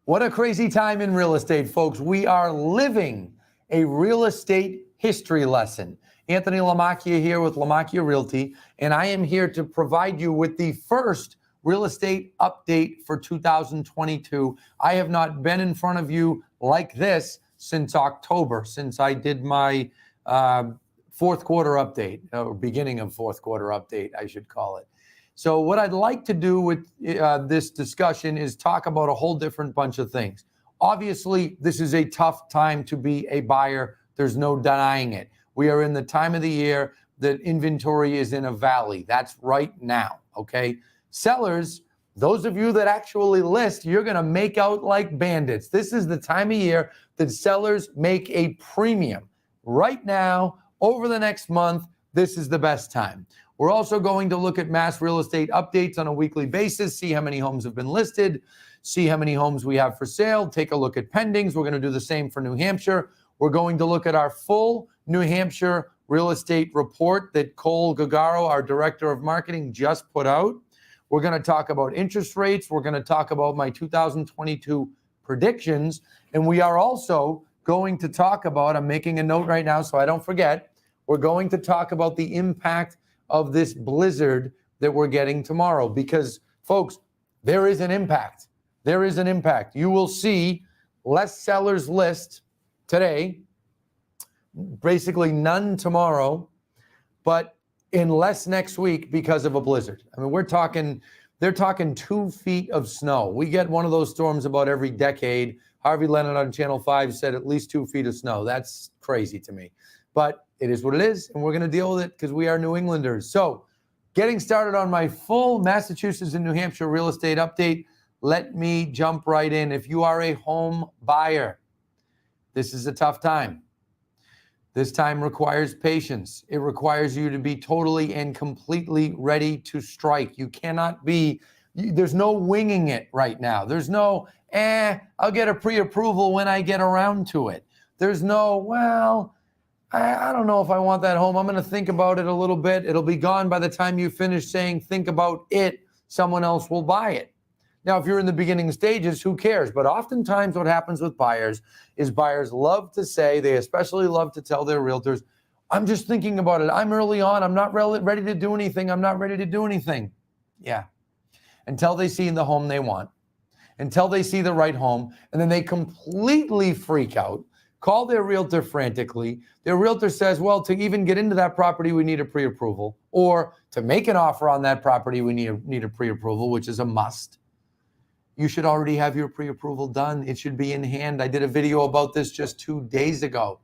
What a crazy time in real estate, folks. We are living a real estate history lesson. Anthony Lamacchia here with Lamacchia Realty, and I am here to provide you with the first real estate update for 2022. I have not been in front of you like this since October, since I did my fourth quarter update, or beginning of fourth quarter update, I should call it. So what I'd like to do with this discussion is talk about a whole different bunch of things. Obviously, this is a tough time to be a buyer. There's no denying it. We are in the time of the year that inventory is in a valley. That's right now, okay? Sellers, those of you that actually list, you're gonna make out like bandits. This is the time of year that sellers make a premium. Right now, over the next month, this is the best time. We're also going to look at mass real estate updates on a weekly basis, see how many homes have been listed, see how many homes we have for sale, take a look at pendings. We're going to do the same for New Hampshire. We're going to look at our full New Hampshire real estate report that Cole Gagaro, our director of marketing, just put out. We're going to talk about interest rates. We're going to talk about my 2022 predictions. And we are also going to talk about, I'm making a note right now so I don't forget, we're going to talk about the impact of this blizzard that we're getting tomorrow, because folks, there is an impact. There is an impact. You will see less sellers list today, basically none tomorrow, but in less next week because of a blizzard. I mean, they're talking 2 feet of snow. We get one of those storms about every decade. Harvey Leonard on Channel 5 said at least 2 feet of snow. That's crazy to me. But it is what it is, and we're going to deal with it because we are New Englanders. So getting started on my full Massachusetts and New Hampshire real estate update, let me jump right in. If you are a home buyer, this is a tough time. This time requires patience. It requires you to be totally and completely ready to strike. You cannot be, there's no winging it right now. There's no, I'll get a pre-approval when I get around to it. There's no, well, I don't know if I want that home. I'm going to think about it a little bit. It'll be gone by the time you finish saying, think about it. Someone else will buy it. Now, if you're in the beginning stages, who cares? But oftentimes what happens with buyers is buyers love to say, they especially love to tell their realtors, I'm just thinking about it. I'm early on. I'm not ready to do anything. I'm not ready to do anything. Yeah. Until they see the home they want, until they see the right home, and then they completely freak out. Call their realtor frantically. Their realtor says, well, to even get into that property, we need a pre-approval. Or to make an offer on that property, we need a pre-approval, which is a must. You should already have your pre-approval done. It should be in hand. I did a video about this just 2 days ago,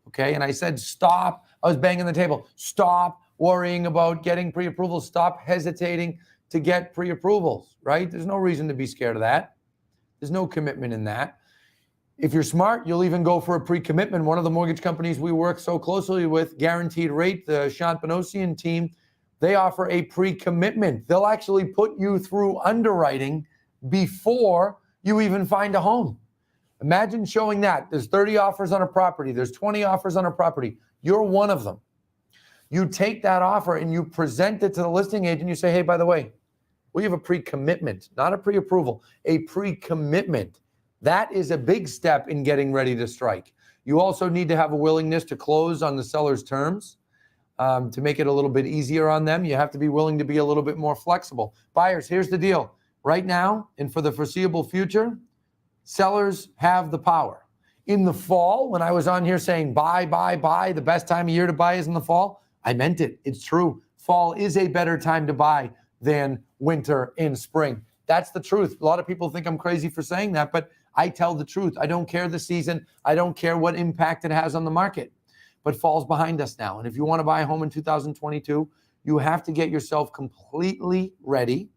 okay? And I said, stop. I was banging the table. Stop worrying about getting pre-approvals. Stop hesitating to get pre-approvals, right? There's no reason to be scared of that. There's no commitment in that. If you're smart, you'll even go for a pre-commitment. One of the mortgage companies we work so closely with, Guaranteed Rate, the Shant Benosian team, they offer a pre-commitment. They'll actually put you through underwriting before you even find a home. Imagine showing that. There's 30 offers on a property. There's 20 offers on a property. You're one of them. You take that offer and you present it to the listing agent. You say, hey, by the way, we have a pre-commitment, not a pre-approval, a pre-commitment. That is a big step in getting ready to strike. You also need to have a willingness to close on the seller's terms to make it a little bit easier on them. You have to be willing to be a little bit more flexible. Buyers, here's the deal. Right now and for the foreseeable future, sellers have the power. In the fall, when I was on here saying buy, the best time of year to buy is in the fall, I meant it. It's true. Fall is a better time to buy than winter and spring. That's the truth. A lot of people think I'm crazy for saying that, but I tell the truth. I don't care the season. I don't care what impact it has on the market. But fall's behind us now. And if you want to buy a home in 2022, you have to get yourself completely ready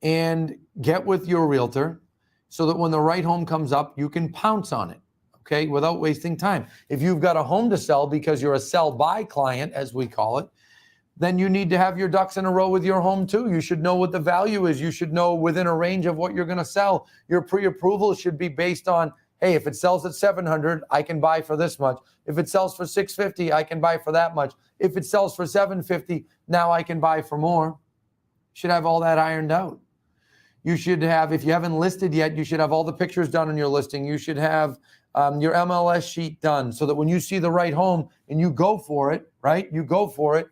and get with your realtor so that when the right home comes up, you can pounce on it, okay, without wasting time. If you've got a home to sell because you're a sell-by client, as we call it, then you need to have your ducks in a row with your home too. You should know what the value is. You should know within a range of what you're going to sell. Your pre-approval should be based on, hey, if it sells at 700, I can buy for this much. If it sells for 650, I can buy for that much. If it sells for 750, now I can buy for more. Should have all that ironed out. You should have, if you haven't listed yet, you should have all the pictures done on your listing. You should have your MLS sheet done so that when you see the right home and you go for it, right? You go for it,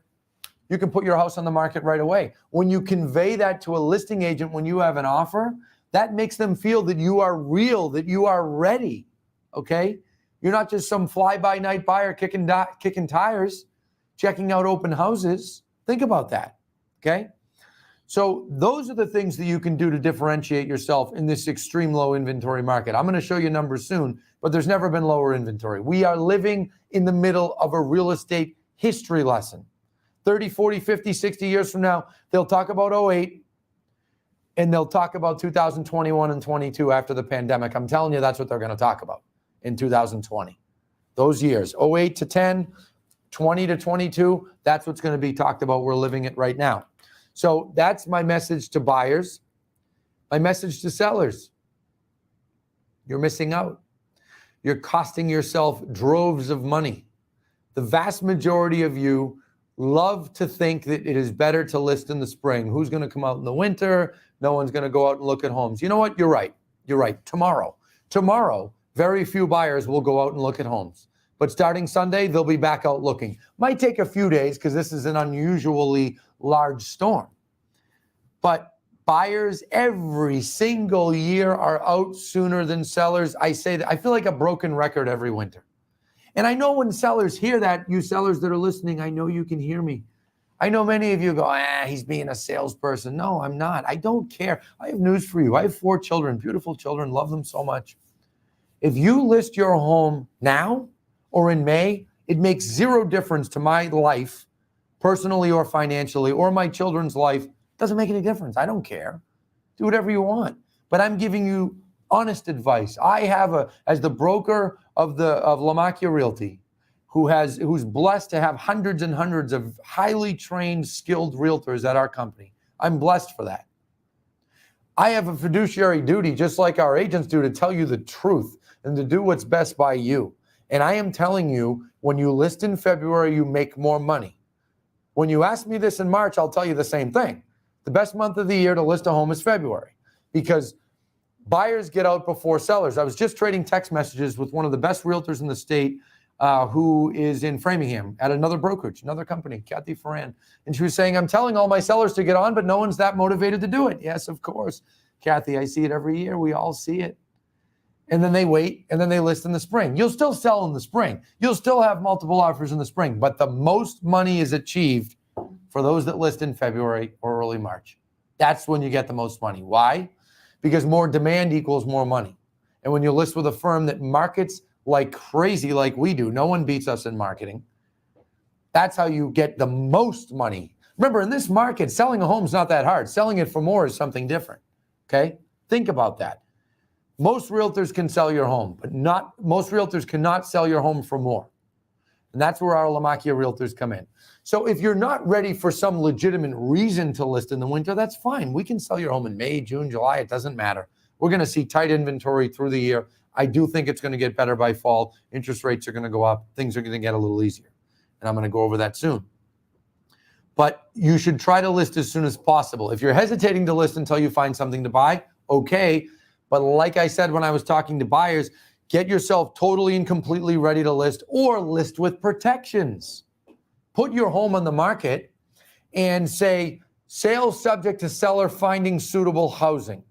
you can put your house on the market right away. When you convey that to a listing agent when you have an offer, that makes them feel that you are real, that you are ready, okay? You're not just some fly-by-night buyer kicking tires, checking out open houses. Think about that, okay? So those are the things that you can do to differentiate yourself in this extreme low inventory market. I'm going to show you numbers soon, but there's never been lower inventory. We are living in the middle of a real estate history lesson. 30, 40, 50, 60 years from now, they'll talk about '08 and they'll talk about 2021 and 22 after the pandemic. I'm telling you, that's what they're going to talk about in 2020. Those years, '08 to 10, 20 to 22, that's what's going to be talked about. We're living it right now. So that's my message to buyers. My message to sellers. You're missing out. You're costing yourself droves of money. The vast majority of you love to think that it is better to list in the spring. Who's going to come out in the winter? No one's going to go out and look at homes. You know what? You're right. You're right. Tomorrow, very few buyers will go out and look at homes. But starting Sunday, they'll be back out looking. Might take a few days because this is an unusually large storm. But buyers every single year are out sooner than sellers. I say that I feel like a broken record every winter. And I know when sellers hear that, you sellers that are listening, I know you can hear me. I know many of you go, he's being a salesperson. No, I'm not. I don't care. I have news for you. I have 4 children, beautiful children, love them so much. If you list your home now or in May, it makes zero difference to my life, personally or financially, or my children's life. Doesn't make any difference. I don't care. Do whatever you want. But I'm giving you honest advice. I have as the broker of LaMacchia Realty, who's blessed to have hundreds and hundreds of highly trained, skilled realtors at our company. I'm blessed for that. I have a fiduciary duty, just like our agents do, to tell you the truth and to do what's best by you. And I am telling you, when you list in February, you make more money. When you ask me this in March, I'll tell you the same thing. The best month of the year to list a home is February because buyers get out before sellers. I was just trading text messages with one of the best realtors in the state who is in Framingham at another brokerage, another company, Kathy Ferran. And she was saying, I'm telling all my sellers to get on, but no one's that motivated to do it. Yes, of course, Kathy, I see it every year. We all see it. And then they wait, and then they list in the spring. You'll still sell in the spring. You'll still have multiple offers in the spring, but the most money is achieved for those that list in February or early March. That's when you get the most money. Why? Because more demand equals more money. And when you list with a firm that markets like crazy like we do, no one beats us in marketing. That's how you get the most money. Remember, in this market, selling a home is not that hard. Selling it for more is something different, okay? Think about that. Most realtors can sell your home, but most realtors cannot sell your home for more. And that's where our LaMacchia realtors come in. So if you're not ready for some legitimate reason to list in the winter, that's fine. We can sell your home in May, June, July. It doesn't matter. We're going to see tight inventory through the year. I do think it's going to get better by fall. Interest rates are going to go up. Things are going to get a little easier. And I'm going to go over that soon. But you should try to list as soon as possible. If you're hesitating to list until you find something to buy, okay. But like I said when I was talking to buyers, get yourself totally and completely ready to list or list with protections. Put your home on the market and say, sale subject to seller finding suitable housing.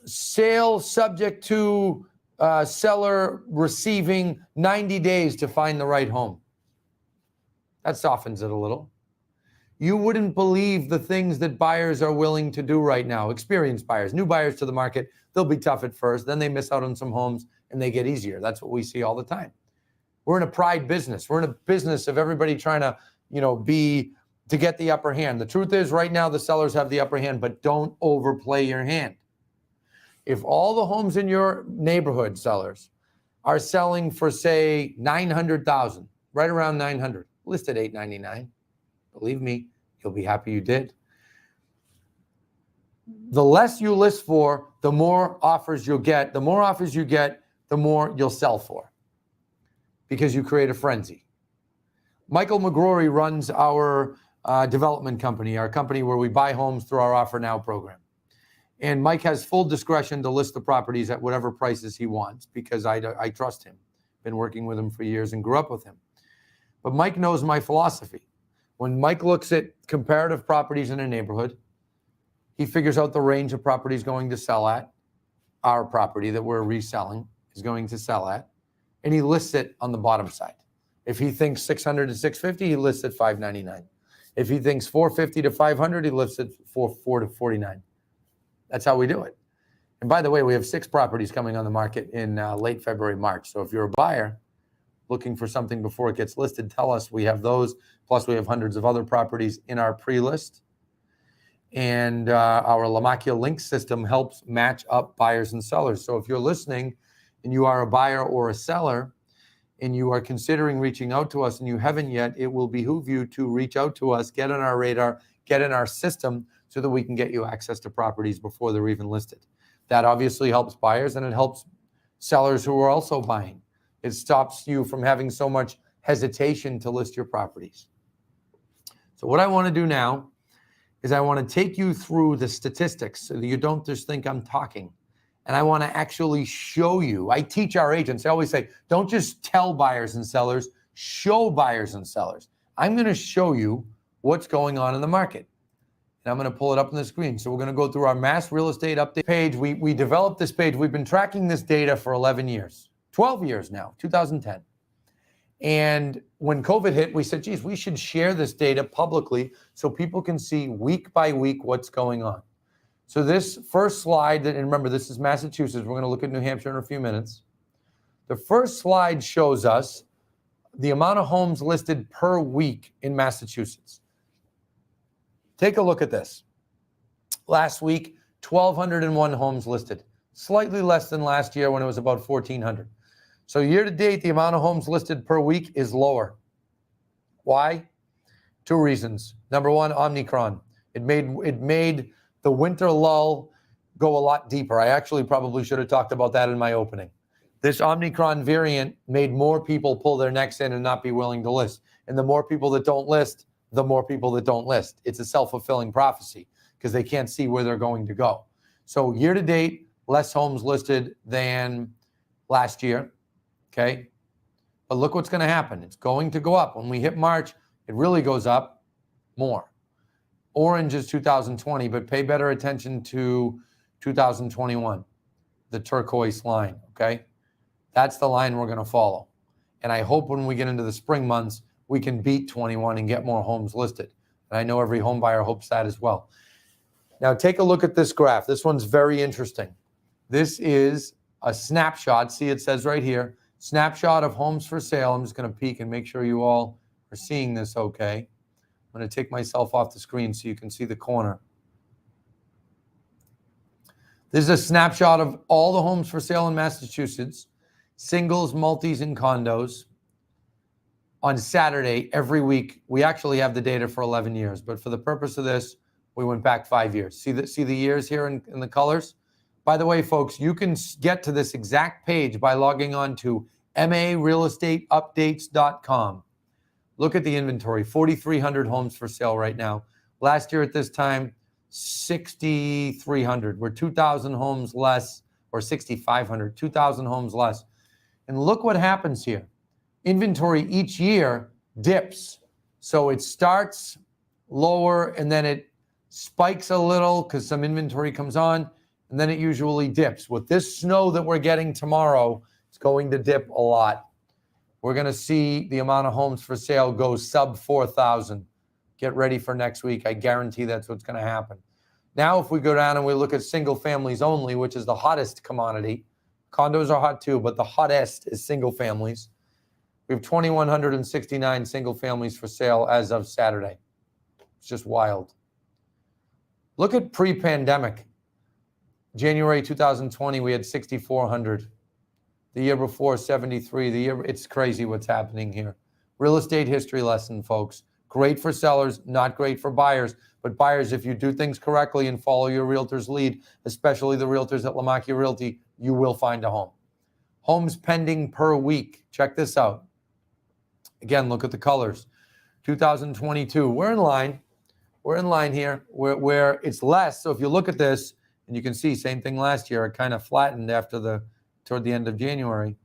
Sale subject to seller receiving 90 days to find the right home. That softens it a little. You wouldn't believe the things that buyers are willing to do right now. Experienced buyers, new buyers to the market, they'll be tough at first. Then they miss out on some homes and they get easier. That's what we see all the time. We're in a pride business. We're in a business of everybody trying to, to get the upper hand. The truth is right now the sellers have the upper hand, but don't overplay your hand. If all the homes in your neighborhood, sellers, are selling for, say, $900,000, right around $900,000, list at $899,000. Believe me, you'll be happy you did. The less you list for, the more offers you'll get. The more offers you get, the more you'll sell for, because you create a frenzy. Michael McGrory runs our development company, our company where we buy homes through our Offer Now program. And Mike has full discretion to list the properties at whatever prices he wants because I trust him. Been working with him for years and grew up with him. But Mike knows my philosophy. When Mike looks at comparative properties in a neighborhood, he figures out the range of properties going to sell at, our property that we're reselling is going to sell at, and he lists it on the bottom side. If he thinks 600 to 650, he lists at 599. If he thinks 450 to 500, he lists at 4 to 49. That's how we do it. And by the way, we have 6 properties coming on the market in late February, March. So if you're a buyer looking for something before it gets listed, tell us. We have those. Plus, we have hundreds of other properties in our pre-list. And our Lamakia Link system helps match up buyers and sellers. So if you're listening and you are a buyer or a seller and you are considering reaching out to us and you haven't yet, it will behoove you to reach out to us, get on our radar, get in our system so that we can get you access to properties before they're even listed. That obviously helps buyers and it helps sellers who are also buying. It stops you from having so much hesitation to list your properties. So what I want to do now is I want to take you through the statistics so that you don't just think I'm talking. And I want to actually show you. I teach our agents. I always say, don't just tell buyers and sellers, show buyers and sellers. I'm going to show you what's going on in the market. And I'm going to pull it up on the screen. So we're going to go through our mass real estate update page. We developed this page. We've been tracking this data for 11 years, 12 years now, 2010. And when COVID hit, we said, geez, we should share this data publicly so people can see week by week what's going on. So this first slide, and remember, this is Massachusetts. We're going to look at New Hampshire in a few minutes. The first slide shows us the amount of homes listed per week in Massachusetts. Take a look at this. Last week, 1,201 homes listed, slightly less than last year when it was about 1,400. So year to date, the amount of homes listed per week is lower. Why? 2 reasons. Number one, Omicron. It made the winter lull go a lot deeper. I actually probably should have talked about that in my opening. This Omicron variant made more people pull their necks in and not be willing to list. And the more people that don't list, the more people that don't list. It's a self-fulfilling prophecy because they can't see where they're going to go. So year to date, less homes listed than last year. Okay. But look what's going to happen. It's going to go up. When we hit March, it really goes up more. Orange is 2020, but pay better attention to 2021, the turquoise line. Okay. That's the line we're going to follow. And I hope when we get into the spring months, we can beat 21 and get more homes listed. And I know every home buyer hopes that as well. Now take a look at this graph. This one's very interesting. This is a snapshot. See, it says right here, snapshot of homes for sale. I'm just going to peek and make sure you all are seeing this okay. I'm going to take myself off the screen so you can see the corner. This is a snapshot of all the homes for sale in Massachusetts, singles, multis, and condos. On Saturday, every week, we actually have the data for 11 years, but for the purpose of this, we went back 5 years. See the years here in the colors? By the way, folks, you can get to this exact page by logging on to marealestateupdates.com. Look at the inventory, 4,300 homes for sale right now. Last year at this time, 6,300. We're 2,000 homes less, or 6,500, 2,000 homes less. And look what happens here. Inventory each year dips. So it starts lower and then it spikes a little because some inventory comes on, and then it usually dips. With this snow that we're getting tomorrow, it's going to dip a lot. We're going to see the amount of homes for sale go sub 4,000. Get ready for next week. I guarantee that's what's going to happen. Now, if we go down and we look at single families only, which is the hottest commodity, condos are hot too, but the hottest is single families. We have 2,169 single families for sale as of Saturday. It's just wild. Look at pre-pandemic. January 2020, we had 6,400. The year before, 73. It's crazy what's happening here. Real estate history lesson, folks. Great for sellers, not great for buyers. But buyers, if you do things correctly and follow your realtor's lead, especially the realtors at Lamakia Realty, you will find a home. Homes pending per week. Check this out. Again, look at the colors. 2022. We're in line. We're in line here where it's less. So if you look at this, and you can see same thing last year, it kind of flattened toward the end of January.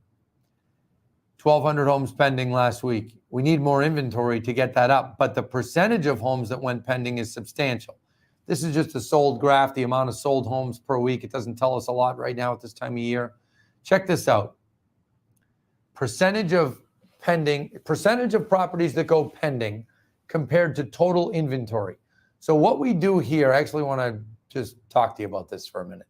1,200 homes pending last week. We need more inventory to get that up, but the percentage of homes that went pending is substantial. This is just a sold graph, the amount of sold homes per week. It doesn't tell us a lot right now at this time of year. Check this out. Percentage of properties that go pending compared to total inventory. So what we do here, I actually want to just talk to you about this for a minute.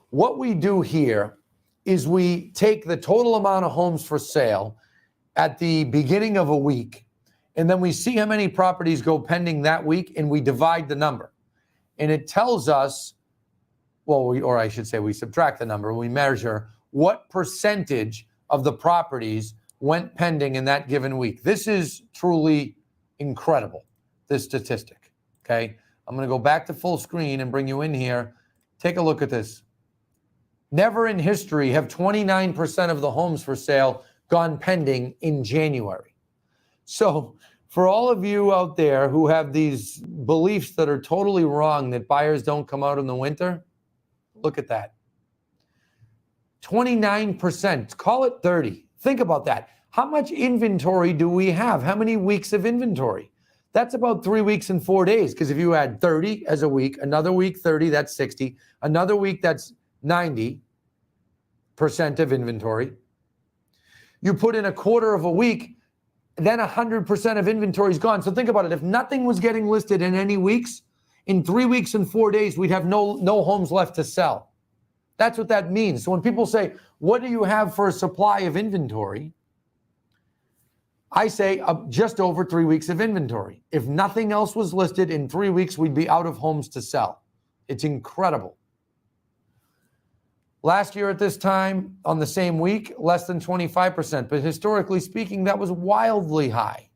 What we do here is we take the total amount of homes for sale at the beginning of a week, and then we see how many properties go pending that week, and we divide the number. And it tells us, we subtract the number. We measure what percentage of the properties went pending in that given week. This is truly incredible, this statistic, okay? I'm going to go back to full screen and bring you in here. Take a look at this. Never in history have 29% of the homes for sale gone pending in January. So for all of you out there who have these beliefs that are totally wrong, that buyers don't come out in the winter, look at that. 29%, call it 30. Think about that. How much inventory do we have? How many weeks of inventory? That's about 3 weeks and 4 days, because if you add 30 as a week, another week 30, that's 60, another week that's 90% of inventory. You put in a quarter of a week, then 100% of inventory is gone. So think about it. If nothing was getting listed in any weeks, in 3 weeks and 4 days, we'd have no homes left to sell. That's what that means. So when people say, what do you have for a supply of inventory? I say just over 3 weeks of inventory. If nothing else was listed in 3 weeks, we'd be out of homes to sell. It's incredible. Last year at this time, on the same week, less than 25%. But historically speaking, that was wildly high.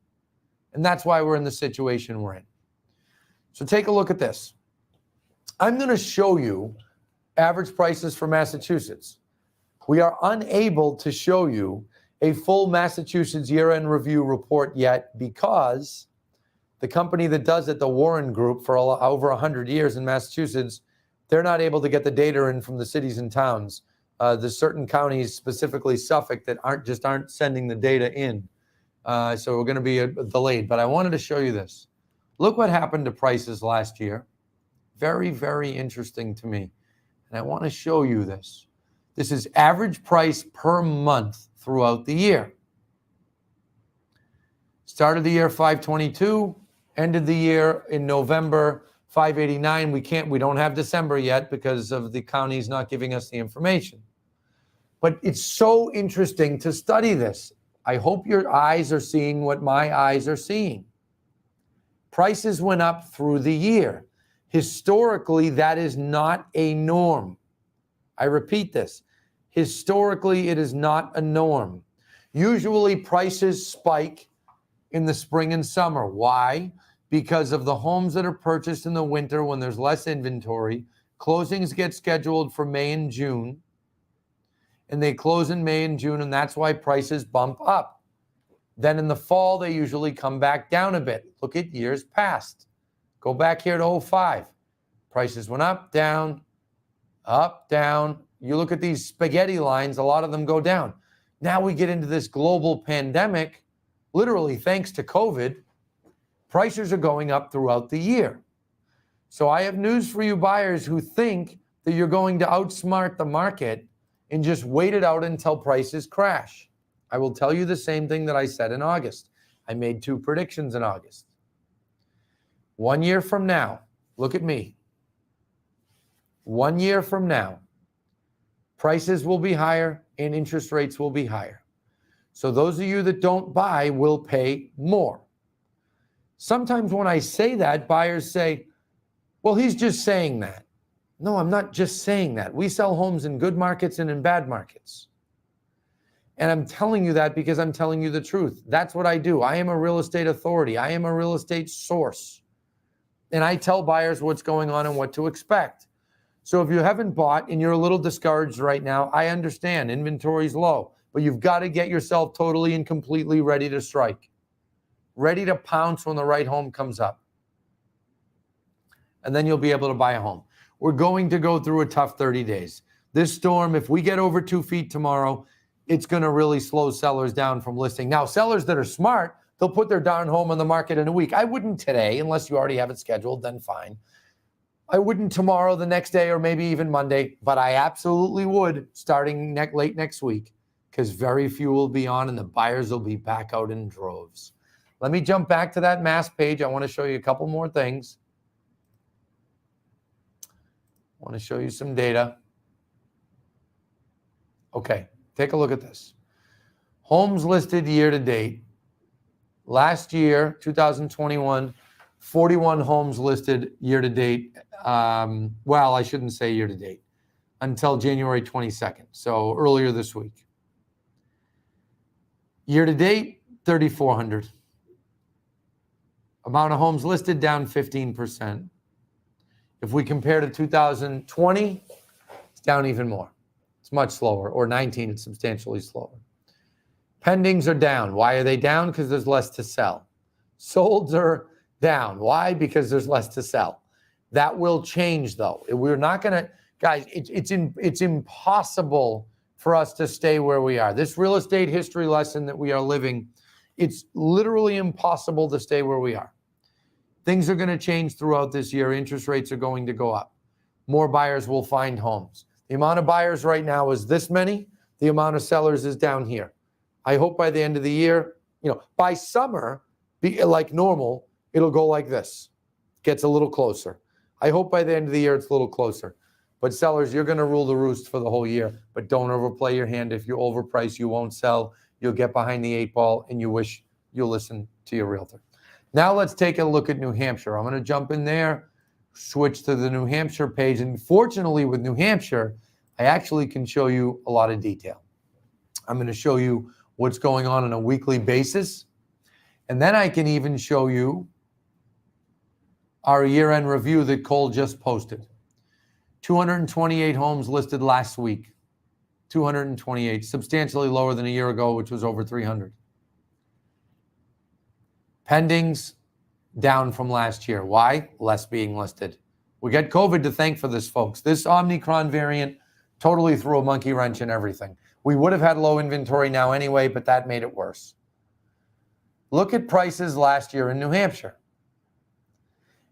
And that's why we're in the situation we're in. So take a look at this. I'm going to show you average prices for Massachusetts. We are unable to show you a full Massachusetts year-end review report yet because the company that does it, the Warren Group, for over 100 years in Massachusetts, they're not able to get the data in from the cities and towns. There's certain counties, specifically Suffolk, that aren't sending the data in. So we're going to be delayed. But I wanted to show you this. Look what happened to prices last year. Very, very interesting to me. And I want to show you this. This is average price per month throughout the year. Started the year 522, ended the year in November 589. We don't have December yet because of the counties not giving us the information. But it's so interesting to study this. I hope your eyes are seeing what my eyes are seeing. Prices went up through the year. Historically, that is not a norm. I repeat this. Historically, it is not a norm. Usually prices spike in the spring and summer. Why? Because of the homes that are purchased in the winter when there's less inventory. Closings get scheduled for May and June, and they close in May and June, and that's why prices bump up. Then in the fall, they usually come back down a bit. Look at years past. Go back here to 05. Prices went up, down, up, down. You look at these spaghetti lines, a lot of them go down. Now we get into this global pandemic, literally thanks to COVID, prices are going up throughout the year. So I have news for you buyers who think that you're going to outsmart the market and just wait it out until prices crash. I will tell you the same thing that I said in August. I made 2 predictions in August. 1 year from now, look at me. 1 year from now, prices will be higher and interest rates will be higher. So those of you that don't buy will pay more. Sometimes when I say that, buyers say, well, he's just saying that. No, I'm not just saying that. We sell homes in good markets and in bad markets. And I'm telling you that because I'm telling you the truth. That's what I do. I am a real estate authority. I am a real estate source. And I tell buyers what's going on and what to expect. So if you haven't bought and you're a little discouraged right now, I understand inventory's low, but you've got to get yourself totally and completely ready to strike. ready to pounce when the right home comes up. And then you'll be able to buy a home. We're going to go through a tough 30 days. This storm, if we get over 2 feet tomorrow, it's going to really slow sellers down from listing. Now, sellers that are smart, they'll put their darn home on the market in a week. I wouldn't today, unless you already have it scheduled, then fine. I wouldn't tomorrow, the next day, or maybe even Monday, but I absolutely would starting late next week, because very few will be on and the buyers will be back out in droves. Let me jump back to that mass page. I want to show you a couple more things. I want to show you some data. Okay, take a look at this. Homes listed year to date. Last year, 2021, 41 homes listed year to date. Well, I shouldn't say year to date, until January 22nd, so earlier this week. Year to date, 3,400. Amount of homes listed down 15%. If we compare to 2020, it's down even more. It's much slower, or 19, it's substantially slower. Pendings are down. Why are they down? Because there's less to sell. Solds are down. Why? Because there's less to sell. That will change, though. We're not going to, guys, it's impossible for us to stay where we are. This real estate history lesson that we are living, it's literally impossible to stay where we are. Things are going to change throughout this year. Interest rates are going to go up. More buyers will find homes. The amount of buyers right now is this many. The amount of sellers is down here. I hope by the end of the year, by summer, like normal, it'll go like this. Gets a little closer. I hope by the end of the year, it's a little closer. But sellers, you're going to rule the roost for the whole year. But don't overplay your hand. If you overprice, you won't sell. You'll get behind the 8 ball, and you wish you'll listen to your realtor. Now let's take a look at New Hampshire. I'm going to jump in there, switch to the New Hampshire page. And fortunately, with New Hampshire, I actually can show you a lot of detail. I'm going to show you what's going on a weekly basis. And then I can even show you our year-end review that Cole just posted. 228 homes listed last week. 228, substantially lower than a year ago, which was over 300. Pendings down from last year. Why? Less being listed. We got COVID to thank for this, folks. This Omicron variant totally threw a monkey wrench in everything. We would have had low inventory now anyway, but that made it worse. Look at prices last year in New Hampshire.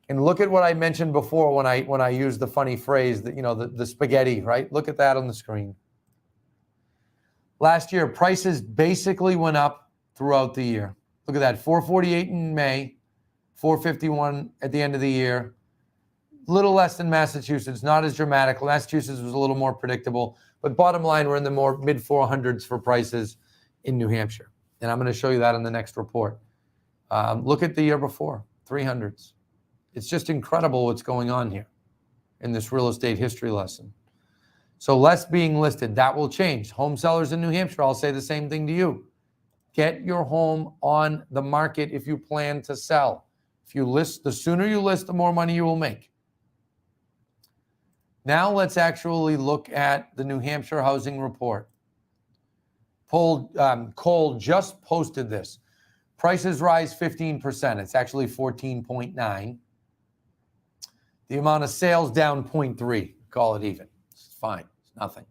And look at what I mentioned before when I used the funny phrase that, the spaghetti, right? Look at that on the screen. Last year, prices basically went up throughout the year. Look at that, 448 in May, 451 at the end of the year. Little less than Massachusetts, not as dramatic. Massachusetts was a little more predictable. But bottom line, we're in the more mid 400s for prices in New Hampshire. And I'm going to show you that in the next report. Look at the year before, 300s. It's just incredible what's going on here in this real estate history lesson. So less being listed, that will change. Home sellers in New Hampshire, I'll say the same thing to you. Get your home on the market if you plan to sell. If you list, the sooner you list, the more money you will make. Now let's actually look at the New Hampshire housing report. Cole just posted this. Prices rise 15%. It's actually 14.9. The amount of sales down 0.3. Call it even. It's fine. It's nothing.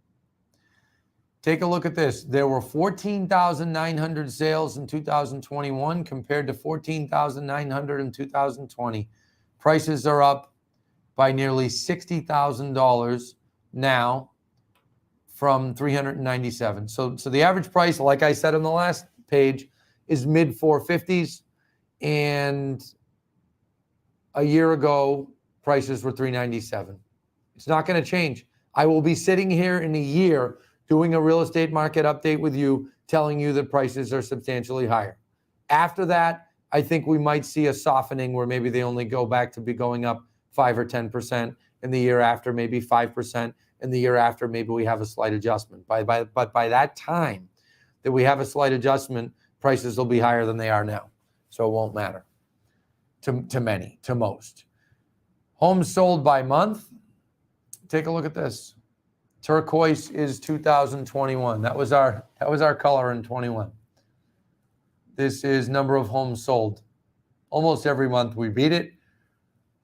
Take a look at this. There were 14,900 sales in 2021 compared to 14,900 in 2020. Prices are up by nearly $60,000 now from 397. So the average price, like I said on the last page, is mid 450s, and a year ago prices were 397. It's not going to change. I will be sitting here in a year doing a real estate market update with you, telling you that prices are substantially higher. After that, I think we might see a softening where maybe they only go back to be going up 5 or 10%, and the year after maybe 5%, and the year after maybe we have a slight adjustment. But by that time that we have a slight adjustment, prices will be higher than they are now. So it won't matter to most. Homes sold by month. Take a look at this. Turquoise is 2021. That was our color in 21. This is number of homes sold. Almost every month we beat it.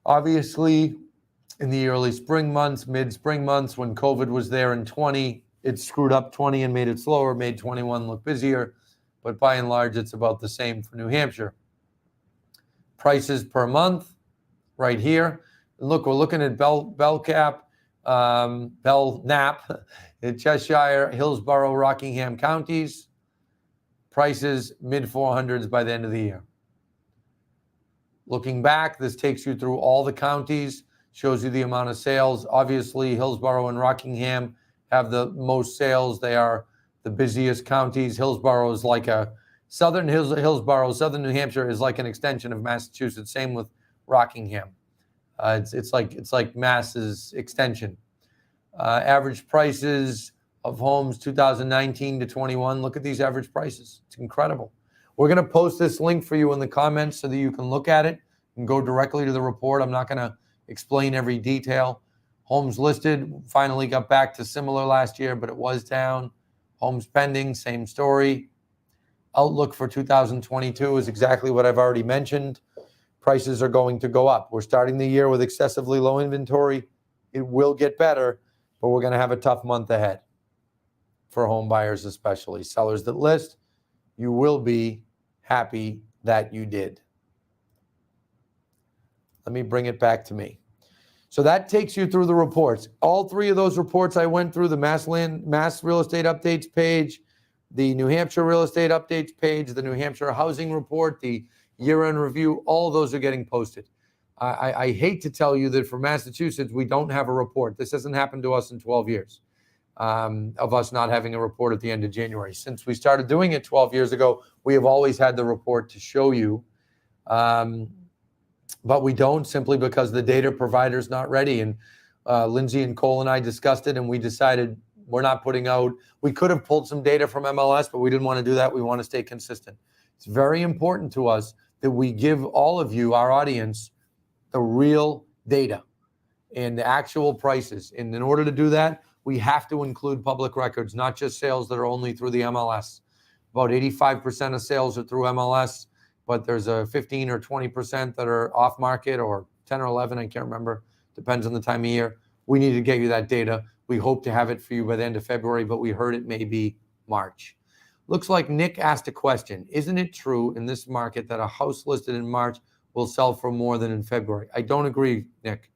Obviously, in the early spring months, mid-spring months, when COVID was there in 20, it screwed up 20 and made it slower, made 21 look busier. But by and large, it's about the same for New Hampshire. Prices per month, right here. Look, we're looking at Belknap in Cheshire, Hillsborough, Rockingham counties. Prices mid-400s by the end of the year. Looking back, this takes you through all the counties, shows you the amount of sales. Obviously, Hillsborough and Rockingham have the most sales. They are the busiest counties. Hillsborough is like a southern New Hampshire is like an extension of Massachusetts. Same with Rockingham. It's like Mass's extension. Average prices of homes 2019 to 21. Look at these average prices. It's incredible. We're going to post this link for you in the comments so that you can look at it and go directly to the report. I'm not going to explain every detail. Homes listed finally got back to similar last year, but it was down. Homes pending, same story. Outlook for 2022 is exactly what I've already mentioned. Prices are going to go up. We're starting the year with excessively low inventory. It will get better, but we're going to have a tough month ahead for home buyers, especially sellers that list. You will be happy that you did. Let me bring it back to me. So that takes you through the reports. All three of those reports I went through, the Mass Real Estate Updates page, the New Hampshire Real Estate Updates page, the New Hampshire Housing Report, the year-end review, all of those are getting posted. I hate to tell you that for Massachusetts, we don't have a report. This hasn't happened to us in 12 years of us not having a report at the end of January. Since we started doing it 12 years ago, we have always had the report to show you. But we don't, simply because the data provider is not ready. And Lindsay and Cole and I discussed it, and we decided we're not putting out. We could have pulled some data from MLS, but we didn't want to do that. We want to stay consistent. It's very important to us that we give all of you, our audience, the real data and the actual prices. And in order to do that, we have to include public records, not just sales that are only through the MLS. About 85% of sales are through MLS, but there's a 15 or 20% that are off market, or 10 or 11, I can't remember, depends on the time of year. We need to get you that data. We hope to have it for you by the end of February, but we heard it may be March. Looks like Nick asked a question. Isn't it true in this market that a house listed in March will sell for more than in February? I don't agree, Nick.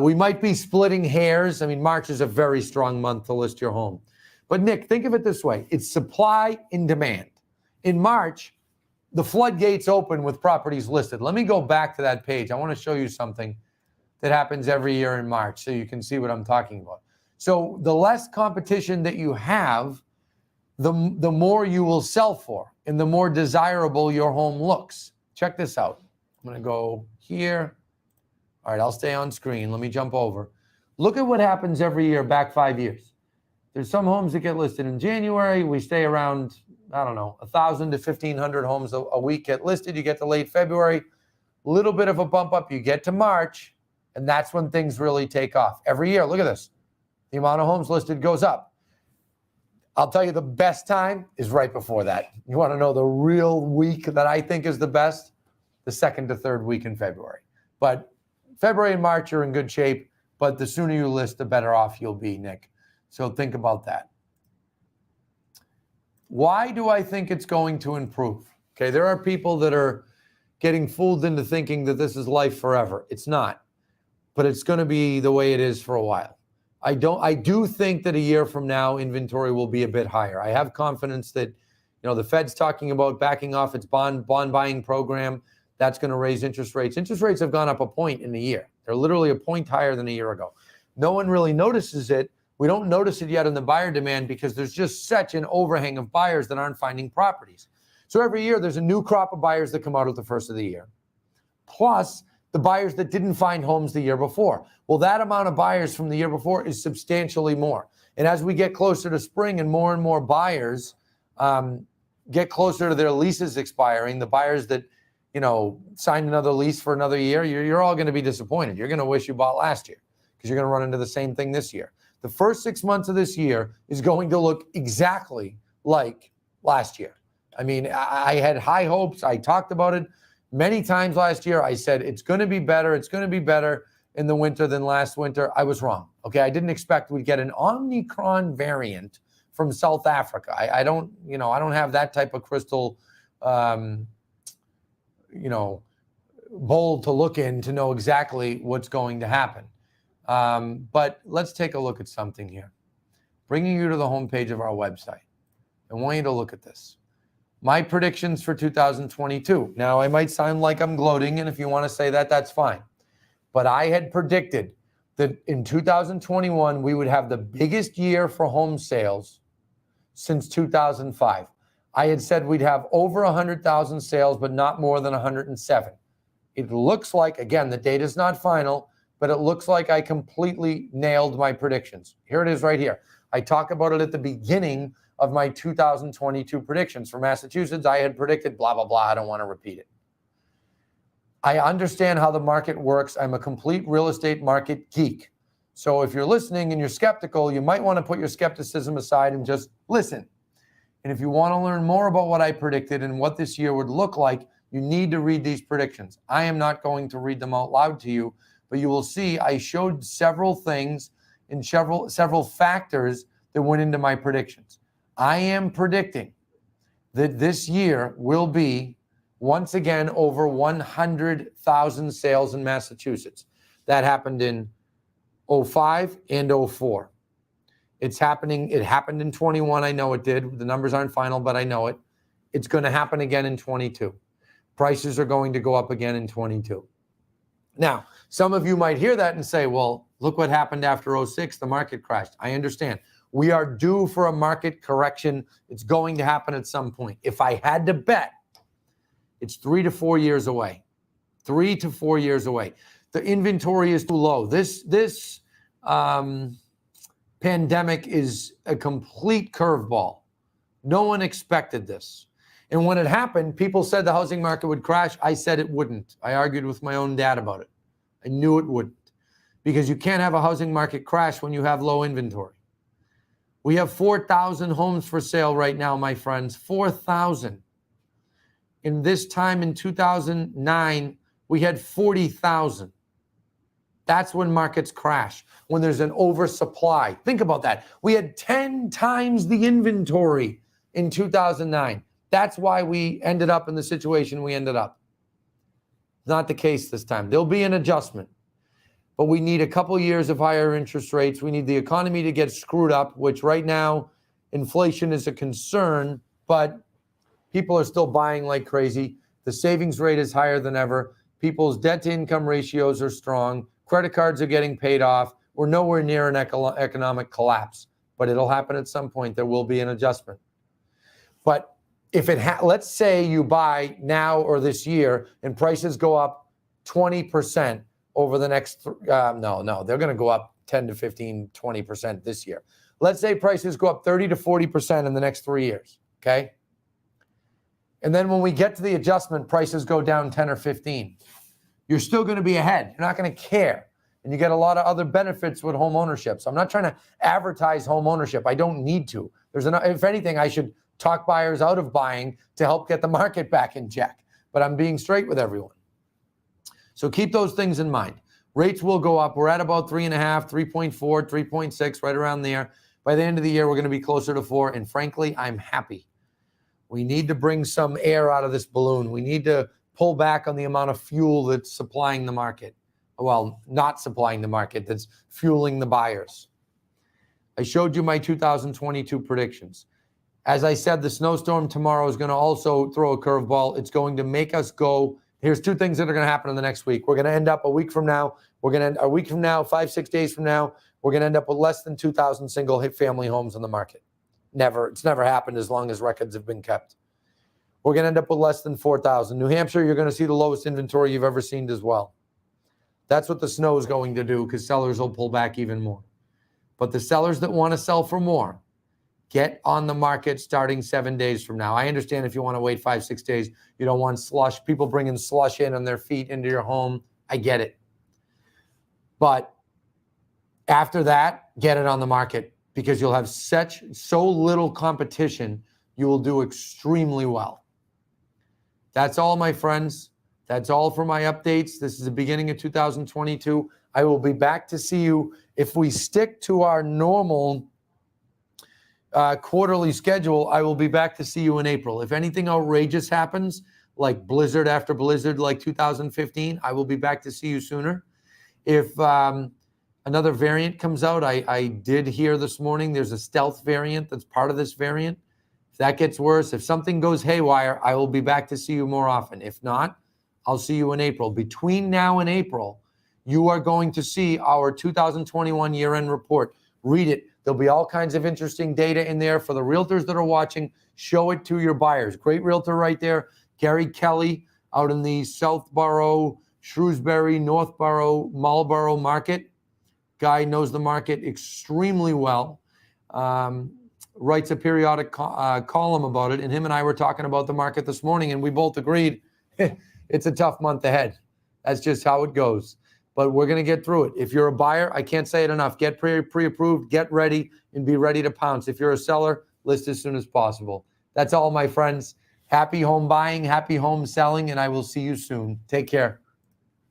We might be splitting hairs. I mean, March is a very strong month to list your home. But Nick, think of it this way. It's supply and demand. In March, the floodgates open with properties listed. Let me go back to that page. I want to show you something that happens every year in March so you can see what I'm talking about. So the less competition that you have, the more you will sell for and the more desirable your home looks. Check this out. I'm going to go here. All right, I'll stay on screen. Let me jump over. Look at what happens every year back 5 years. There's some homes that get listed in January. We stay around, I don't know, 1,000 to 1,500 homes a week get listed. You get to late February, a little bit of a bump up. You get to March, and that's when things really take off. Every year, look at this. The amount of homes listed goes up. I'll tell you the best time is right before that. You want to know the real week that I think is the best? The second to third week in February. But February and March are in good shape, but the sooner you list, the better off you'll be, Nick. So think about that. Why do I think it's going to improve? Okay, there are people that are getting fooled into thinking that this is life forever. It's not, but it's going to be the way it is for a while. I do think that a year from now, inventory will be a bit higher. I have confidence that, the Fed's talking about backing off its bond buying program. That's going to raise interest rates. Interest rates have gone up a point in a year. They're literally a point higher than a year ago. No one really notices it. We don't notice it yet in the buyer demand because there's just such an overhang of buyers that aren't finding properties. So every year there's a new crop of buyers that come out at the first of the year, plus the buyers that didn't find homes the year before. Well, that amount of buyers from the year before is substantially more. And as we get closer to spring and more buyers get closer to their leases expiring, the buyers that signed another lease for another year, you're all going to be disappointed. You're going to wish you bought last year because you're going to run into the same thing this year. The first 6 months of this year is going to look exactly like last year. I mean, I had high hopes. I talked about it many times last year. I said, it's going to be better. It's going to be better in the winter than last winter. I was wrong. Okay. I didn't expect we'd get an Omicron variant from South Africa. I don't have that type of crystal, bowl to look in to know exactly what's going to happen. But let's take a look at something here. Bringing you to the homepage of our website. I want you to look at this. My predictions for 2022. Now, I might sound like I'm gloating, and if you want to say that, that's fine. But I had predicted that in 2021, we would have the biggest year for home sales since 2005. I had said we'd have over 100,000 sales, but not more than 107. It looks like, again, the data's not final, but it looks like I completely nailed my predictions. Here it is right here. I talk about it at the beginning of my 2022 predictions. For Massachusetts, I had predicted blah, blah, blah. I don't want to repeat it. I understand how the market works. I'm a complete real estate market geek. So if you're listening and you're skeptical, you might want to put your skepticism aside and just listen. And if you want to learn more about what I predicted and what this year would look like, you need to read these predictions. I am not going to read them out loud to you, but you will see I showed several things and several factors that went into my predictions. I am predicting that this year will be, once again, over 100,000 sales in Massachusetts. That happened in 05 and 04. It's happening. It happened in 21. I know it did. The numbers aren't final, but I know it. It's going to happen again in 22. Prices are going to go up again in 22. Now, some of you might hear that and say, well, look what happened after 06. The market crashed. I understand. We are due for a market correction. It's going to happen at some point. If I had to bet, it's 3 to 4 years away. 3 to 4 years away. The inventory is too low. This pandemic is a complete curveball. No one expected this. And when it happened, people said the housing market would crash. I said it wouldn't. I argued with my own dad about it. I knew it wouldn't. Because you can't have a housing market crash when you have low inventory. We have 4,000 homes for sale right now, my friends. 4,000. In this time in 2009, we had 40,000. That's when markets crash, when there's an oversupply. Think about that. We had 10 times the inventory in 2009. That's why we ended up in the situation we ended up. Not the case this time. There'll be an adjustment. But we need a couple years of higher interest rates. We need the economy to get screwed up, which right now, inflation is a concern, but people are still buying like crazy. The savings rate is higher than ever. People's debt-to-income ratios are strong. Credit cards are getting paid off. We're nowhere near an economic collapse, but it'll happen at some point. There will be an adjustment. But if let's say you buy now or this year and prices go up 20% over the next, they're going to go up 10 to 15, 20% this year. Let's say prices go up 30 to 40% in the next 3 years, okay? And then when we get to the adjustment, prices go down 10 or 15. You're still going to be ahead. You're not going to care. And you get a lot of other benefits with home ownership. So I'm not trying to advertise home ownership. I don't need to. If anything, I should talk buyers out of buying to help get the market back in check. But I'm being straight with everyone. So keep those things in mind. Rates will go up. We're at about 3.5, 3.4, 3.6, right around there. By the end of the year, we're going to be closer to 4. And frankly, I'm happy. We need to bring some air out of this balloon. We need to pull back on the amount of fuel that's supplying the market. Well, not supplying the market, that's fueling the buyers. I showed you my 2022 predictions. As I said, the snowstorm tomorrow is going to also throw a curveball. It's going to make us go. Here's 2 things that are going to happen in the next week. We're going to end up a week from now. We're going to end a week from now, 5-6 days from now. We're going to end up with less than 2,000 single family homes on the market. It's never happened as long as records have been kept. We're going to end up with less than 4,000. New Hampshire, you're going to see the lowest inventory you've ever seen as well. That's what the snow is going to do, because sellers will pull back even more. But the sellers that want to sell for more, get on the market starting 7 days from now. I understand if you want to wait 5-6 days, you don't want slush. People bringing slush in on their feet into your home. I get it. But after that, get it on the market, because you'll have so little competition. you will do extremely well. That's all, my friends. That's all for my updates. This is the beginning of 2022. I will be back to see you if we stick to our normal quarterly schedule. I will be back to see you in April. If anything outrageous happens, like blizzard after blizzard, like 2015, I will be back to see you sooner. If another variant comes out, I did hear this morning there's a stealth variant that's part of this variant. If that gets worse, if something goes haywire, I will be back to see you more often. If not, I'll see you in April. Between now and April, you are going to see our 2021 year-end report. Read it. There'll be all kinds of interesting data in there for the realtors that are watching. Show it to your buyers. Great realtor right there, Gary Kelly, out in the Southborough, Shrewsbury, Northborough, Marlborough market. Guy knows the market extremely well. Writes a periodic column about it. And him and I were talking about the market this morning, and we both agreed it's a tough month ahead. That's just how it goes. But we're going to get through it. If you're a buyer, I can't say it enough. Get pre-approved, get ready, and be ready to pounce. If you're a seller, list as soon as possible. That's all, my friends. Happy home buying, happy home selling, and I will see you soon. Take care.